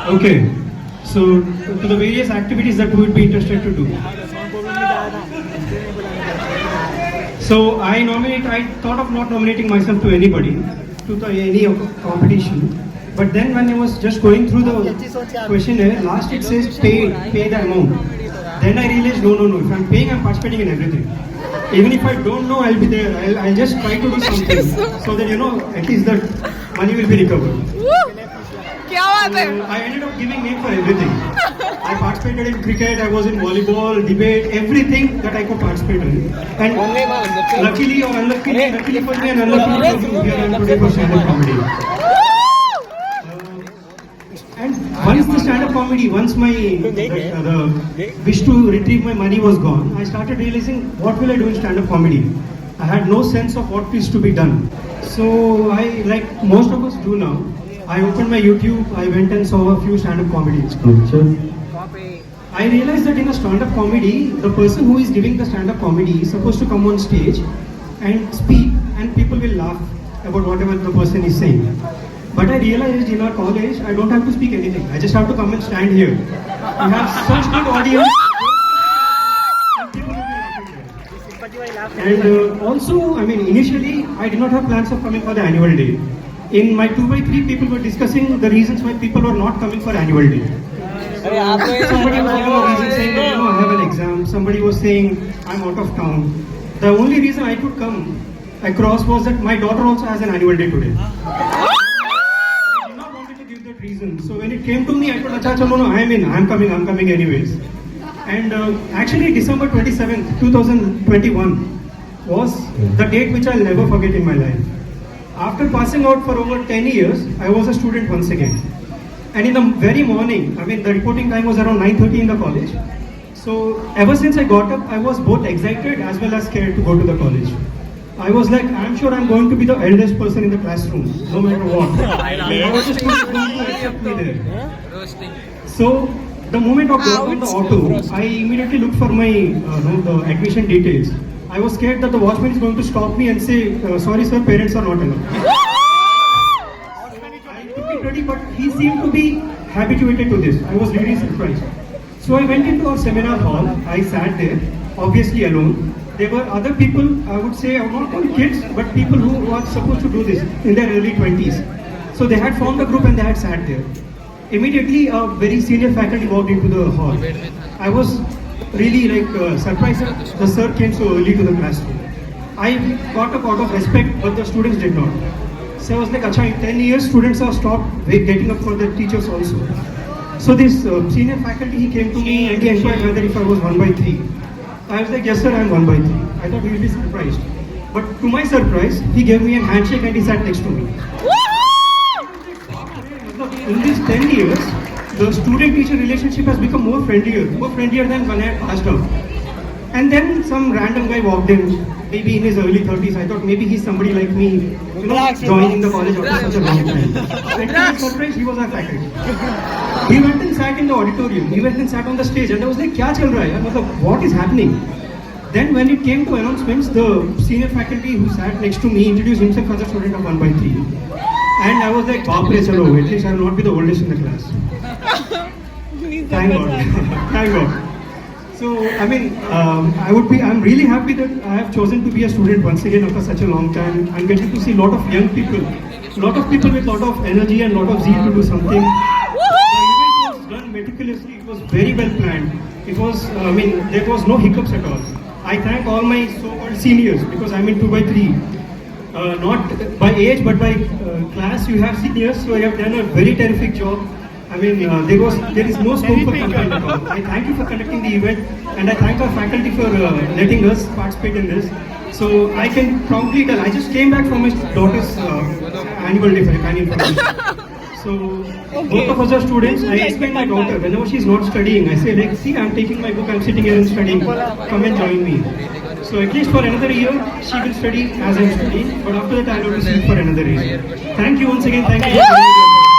Okay. So, to the various activities that we would be interested to do. So, I thought of not nominating myself to anybody, any competition. But then when I was just going through the questionnaire, last it says pay the amount. Then I realized, no. If I'm paying, I'm participating in everything. Even if I don't know, I'll be there. I'll just try to do something so that, at least the money will be recovered. क्या बात है? I ended up giving name for everything. I participated in cricket, I was in volleyball, debate, everything that I could participate in. And luckily or unluckily, luckily for me and unluckily for you, here I am today for stand-up comedy. And once the stand-up comedy, once my the wish to retrieve my money was gone, I started realizing what will I do in stand-up comedy. I had no sense of what is to be done. So I, like most of us do now, I opened my YouTube, I went and saw a few stand-up comedies. I realized that in a stand-up comedy, the person who is giving the stand-up comedy is supposed to come on stage and speak, and people will laugh about whatever the person is saying. But I realized in our college, I don't have to speak anything. I just have to come and stand here. We have such good audience. And also, initially, I did not have plans of coming for the annual day. In my 2x3, people were discussing the reasons why people are not coming for annual day. Somebody was giving a reason saying, I have an exam. Somebody was saying, I'm out of town. The only reason I could come across was that my daughter also has an annual day today. I did not want to give that reason. So when it came to me, I told Acha, no, I'm coming anyways. And actually December 27th, 2021 was the date which I'll never forget in my life. After passing out for over 10 years, I was a student once again. And in the very morning, the reporting time was around 9:30 in the college. So ever since I got up, I was both excited as well as scared to go to the college. I was like, I'm sure I'm going to be the eldest person in the classroom, no matter what. I was just going to accept me there. So the moment of going on the auto, I immediately looked for my the admission details. I was scared that the watchman is going to stop me and say, sorry sir, parents are not allowed. I took it ready, but he seemed to be habituated to this. I was really surprised. So I went into our seminar hall. I sat there, obviously alone. There were other people, I would say, I would not call kids, but people who were supposed to do this in their early 20s. So they had formed a group and they had sat there. Immediately, a very senior faculty walked into the hall. I was really surprised that the sir came so early to the classroom. I got up out of respect, but the students did not. So I was like, Acha, in 10 years, students have stopped getting up for their teachers also. So this senior faculty, he came to me and he inquired whether if I was 1/3. I was like, yes sir, I am 1/3. I thought he will be surprised. But to my surprise, he gave me a handshake and he sat next to me. In these 10 years, the student-teacher relationship has become more friendlier than when I had passed out. And then some random guy walked in, maybe in his early 30s. I thought maybe he's somebody like me, joining the college after such a long time. And to my surprise, he was our faculty. He went and sat in the auditorium. He went and sat on the stage, and I was like, "Kya chal raha hai? Matlab, what is happening?" Then when it came to announcements, the senior faculty who sat next to me introduced himself as a student of 1/3. And I was like, Baapre, chalo, at least I will not be the oldest in the class. Thank God. Thank God. So, I'm really happy that I have chosen to be a student once again after such a long time. I'm getting to see a lot of young people, with a lot of energy and a lot of zeal to do something. The event was done meticulously. It was very well planned. It was, there was no hiccups at all. I thank all my so-called seniors because I'm in 2/3. Not by age but by class. You have seniors, so you have done a very terrific job. There is no scope for complaint at all. I thank you for conducting the event, and I thank our faculty for letting us participate in this. So I can proudly tell, I just came back from my daughter's annual day for companion information. So both of us are students. I explain my daughter whenever she's not studying, I say like, see, I'm taking my book, I'm sitting here and studying. Come and join me. So at least for another year, she will study as I'm studying. But after that, I'll have to sleep for another year. Thank you once again. Thank you.